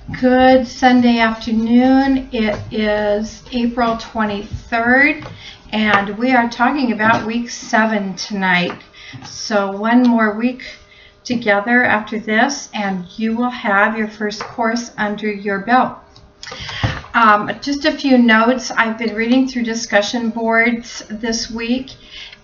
Good Sunday afternoon. It is April 23rd, and we are talking about week 7 tonight. So one more week together after this, and you will have your first course under your belt. Just a few notes. I've been reading through discussion boards this week,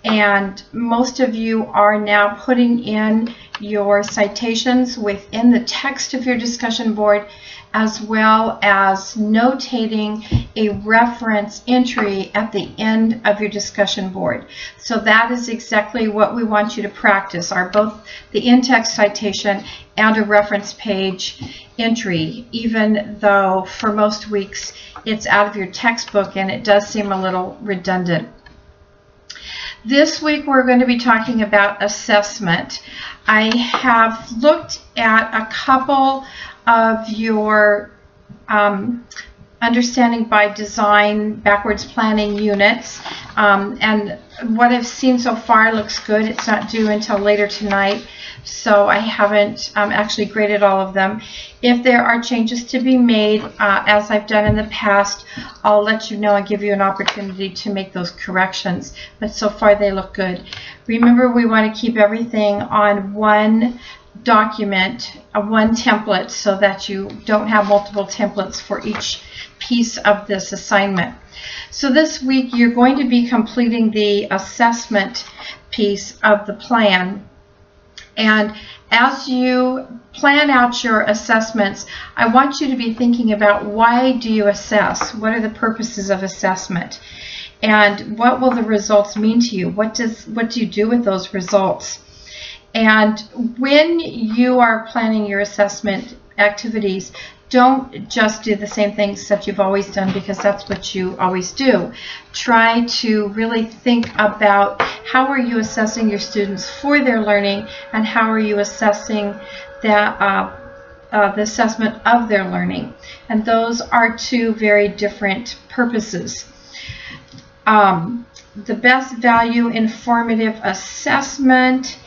and most of you are now putting in your citations within the text of your discussion board, as well as notating a reference entry at the end of your discussion board. So that is exactly what we want you to practice, are both the in-text citation and a reference page entry, even though for most weeks it's out of your textbook and it does seem a little redundant. This week we're going to be talking about assessment. I have looked at a couple of your understanding by design backwards planning units, and what I've seen so far looks good. It's not due until later tonight, so I haven't actually graded all of them. If there are changes to be made, as I've done in the past, I'll let you know and give you an opportunity to make those corrections, but so far they look good. Remember, we want to keep everything on one document, one template, so that you don't have multiple templates for each piece of this assignment. So this week you're going to be completing the assessment piece of the plan, and as you plan out your assessments, I want you to be thinking about, why do you assess? What are the purposes of assessment? And what will the results mean to you? What do you do with those results? And when you are planning your assessment activities, don't just do the same things that you've always done, because that's what you always do. Try to really think about, how are you assessing your students for their learning, and how are you assessing the assessment of their learning. And those are two very different purposes. The best value informative assessment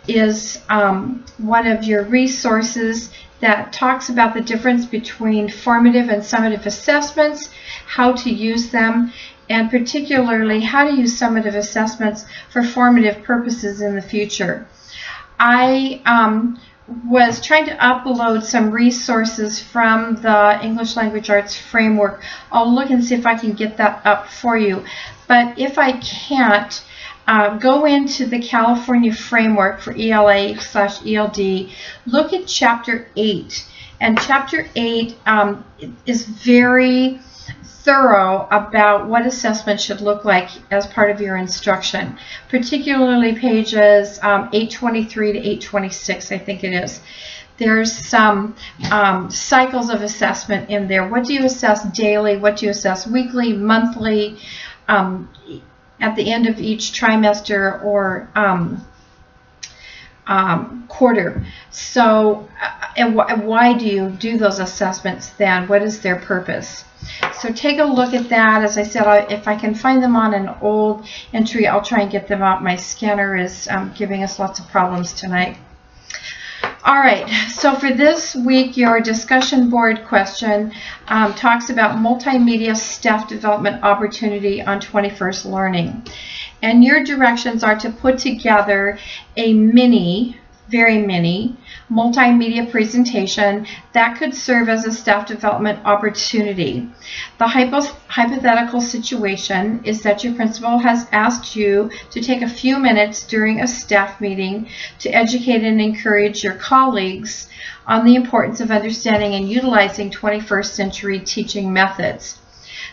is one of your resources that talks about the difference between formative and summative assessments, how to use them, and particularly how to use summative assessments for formative purposes in the future. I was trying to upload some resources from the English Language Arts Framework. I'll look and see if I can get that up for you. But if I can't, go into the California Framework for ELA/ELD, look at Chapter 8. And Chapter 8 is very thorough about what assessment should look like as part of your instruction, particularly pages 823 to 826, I think it is. There's some cycles of assessment in there. What do you assess daily? What do you assess weekly, monthly, at the end of each trimester or quarter? So, and why do you do those assessments then? What is their purpose? So take a look at that. As I said, if I can find them on an old entry, I'll try and get them out. My scanner is giving us lots of problems tonight. All right, so for this week, your discussion board question talks about multimedia staff development opportunity on 21st Learning. And your directions are to put together a very mini, multimedia presentation that could serve as a staff development opportunity. The hypothetical situation is that your principal has asked you to take a few minutes during a staff meeting to educate and encourage your colleagues on the importance of understanding and utilizing 21st century teaching methods.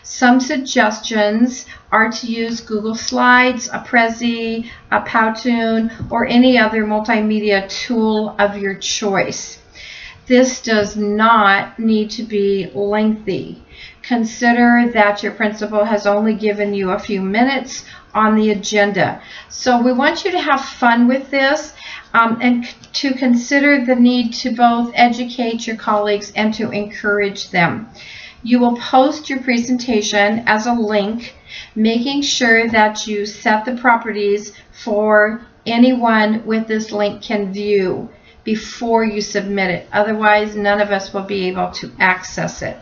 Some suggestions are to use Google Slides, a Prezi, a Powtoon, or any other multimedia tool of your choice. This does not need to be lengthy. Consider that your principal has only given you a few minutes on the agenda. So we want you to have fun with this, and to consider the need to both educate your colleagues and to encourage them. You will post your presentation as a link, making sure that you set the properties for anyone with this link can view. before you submit it. Otherwise, none of us will be able to access it.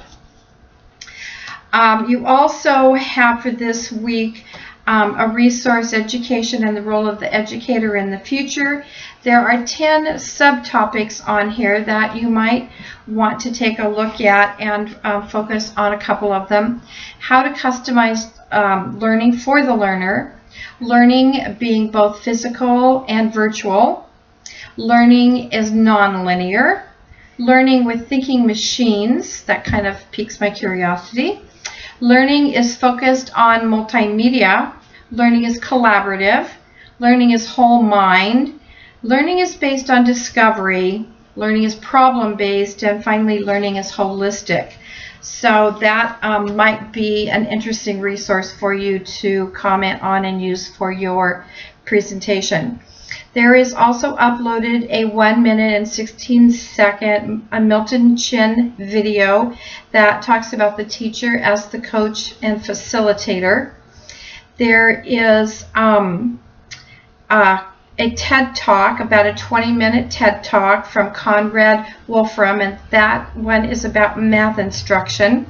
You also have for this week a resource, Education and the Role of the Educator in the Future. There are 10 subtopics on here that you might want to take a look at and focus on a couple of them. How to customize learning for the learner. Learning being both physical and virtual. Learning is nonlinear. Learning with thinking machines. That kind of piques my curiosity. Learning is focused on multimedia. Learning is collaborative. Learning is whole mind. Learning is based on discovery. Learning is problem-based. And finally, learning is holistic. So that might be an interesting resource for you to comment on and use for your presentation. There is also uploaded a 1 minute and 16 second Milton Chin video that talks about the teacher as the coach and facilitator. There is a TED Talk, about a 20-minute TED Talk from Conrad Wolfram, and that one is about math instruction.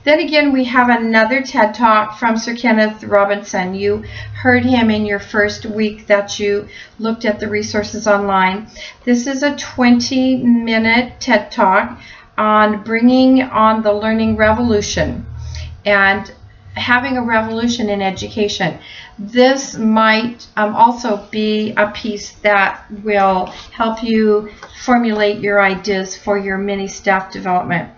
Then again, we have another TED Talk from Sir Kenneth Robinson. You heard him in your first week that you looked at the resources online. This is a 20-minute TED Talk on bringing on the learning revolution and having a revolution in education. This might also be a piece that will help you formulate your ideas for your mini staff development.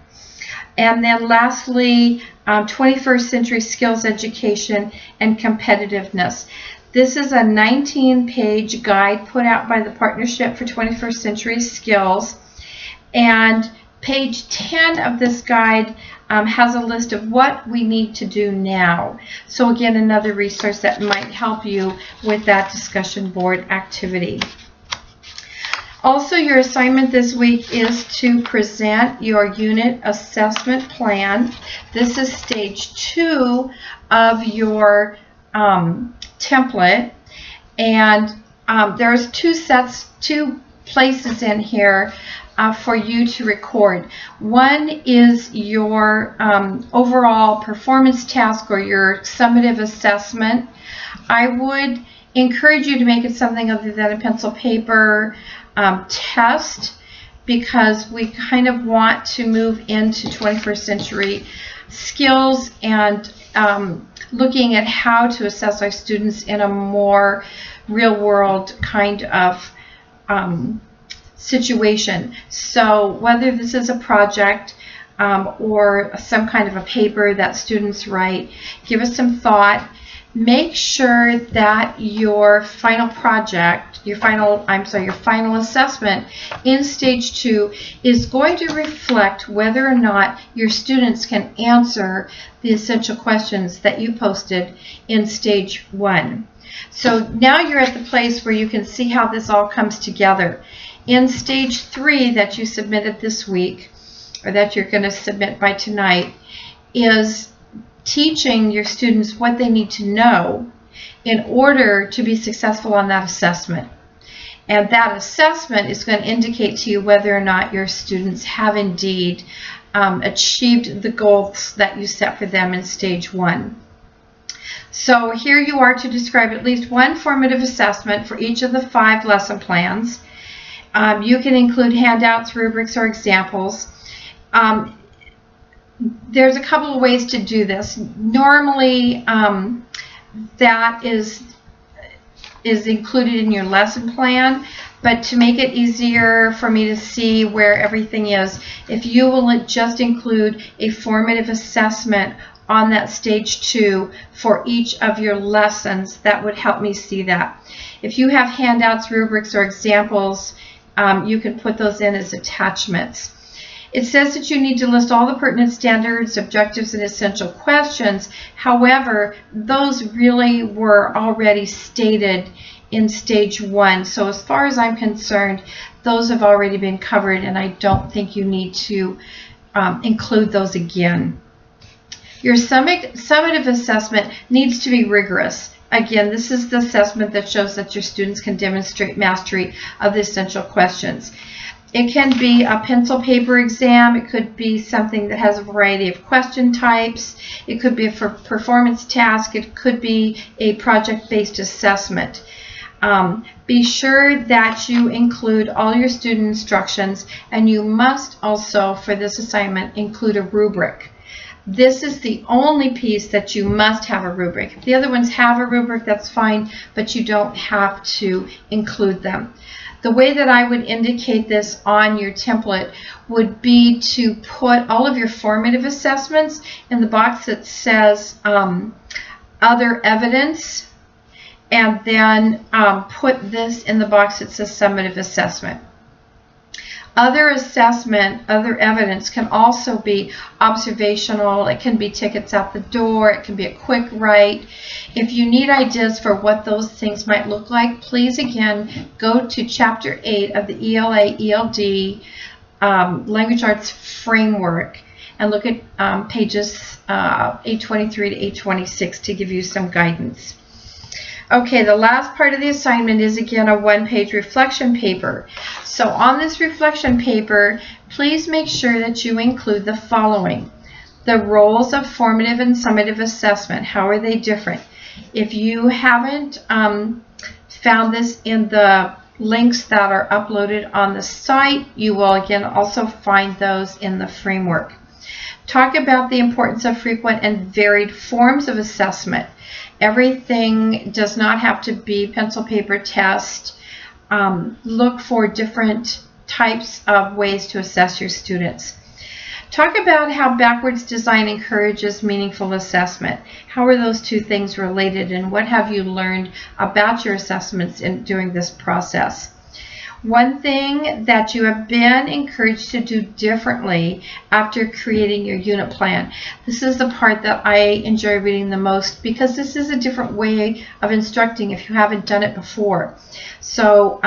And then lastly, 21st Century Skills Education and Competitiveness. This is a 19-page guide put out by the Partnership for 21st Century Skills. And page 10 of this guide has a list of what we need to do now. So again, another resource that might help you with that discussion board activity. Also, your assignment this week is to present your unit assessment plan. This is stage 2 of your template, and there's two places in here for you to record. One is your overall performance task or your summative assessment. I would encourage you to make it something other than a pencil paper test, because we kind of want to move into 21st century skills and looking at how to assess our students in a more real-world kind of situation. So whether this is a project or some kind of a paper that students write, give us some thought. Make sure that your final project, your final assessment in stage 2 is going to reflect whether or not your students can answer the essential questions that you posted in stage 1. So now you're at the place where you can see how this all comes together. In stage 3 that you submitted this week, or that you're going to submit by tonight, is teaching your students what they need to know in order to be successful on that assessment. And that assessment is going to indicate to you whether or not your students have indeed achieved the goals that you set for them in stage 1. So here you are to describe at least one formative assessment for each of the 5 lesson plans. You can include handouts, rubrics, or examples. There's a couple of ways to do this. Normally, that is included in your lesson plan, but to make it easier for me to see where everything is, if you will just include a formative assessment on that stage 2 for each of your lessons, that would help me see that. If you have handouts, rubrics, or examples, you can put those in as attachments. It says that you need to list all the pertinent standards, objectives, and essential questions. However, those really were already stated in stage 1. So as far as I'm concerned, those have already been covered, and I don't think you need to include those again. Your summative assessment needs to be rigorous. again, this is the assessment that shows that your students can demonstrate mastery of the essential questions. It can be a pencil paper exam. It could be something that has a variety of question types. It could be a performance task. It could be a project-based assessment. Be sure that you include all your student instructions, and you must also, for this assignment, include a rubric. This is the only piece that you must have a rubric. If the other ones have a rubric, that's fine, but you don't have to include them. The way that I would indicate this on your template would be to put all of your formative assessments in the box that says other evidence, and then put this in the box that says summative assessment. Other assessment, other evidence can also be observational. It can be tickets at the door. It can be a quick write. If you need ideas for what those things might look like, please again go to Chapter 8 of the ELA-ELD Language Arts Framework and look at pages 823 to 826 to give you some guidance. Okay, the last part of the assignment is again a one-page reflection paper. So on this reflection paper, please make sure that you include the following. The roles of formative and summative assessment. How are they different? If you haven't found this in the links that are uploaded on the site, you will again also find those in the framework. Talk about the importance of frequent and varied forms of assessment. Everything does not have to be pencil paper test. Look for different types of ways to assess your students. Talk about how backwards design encourages meaningful assessment. How are those two things related, and what have you learned about your assessments during this process? One thing that you have been encouraged to do differently after creating your unit plan. This is the part that I enjoy reading the most, because this is a different way of instructing if you haven't done it before. So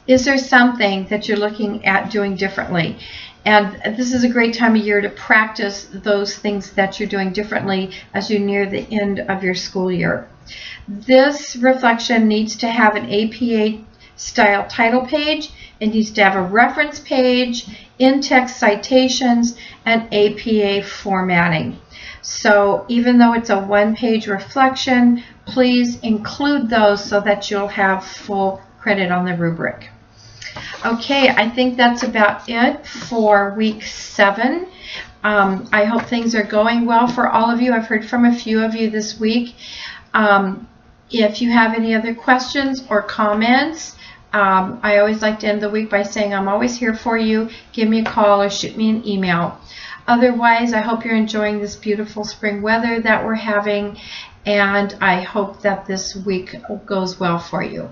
is there something that you're looking at doing differently? And this is a great time of year to practice those things that you're doing differently as you near the end of your school year. This reflection needs to have an APA style title page. It needs to have a reference page, in-text citations, and APA formatting. So even though it's a one-page reflection, please include those so that you'll have full credit on the rubric. Okay, I think that's about it for week 7. I hope things are going well for all of you. I've heard from a few of you this week. If you have any other questions or comments, I always like to end the week by saying I'm always here for you. Give me a call or shoot me an email. Otherwise, I hope you're enjoying this beautiful spring weather that we're having, and I hope that this week goes well for you.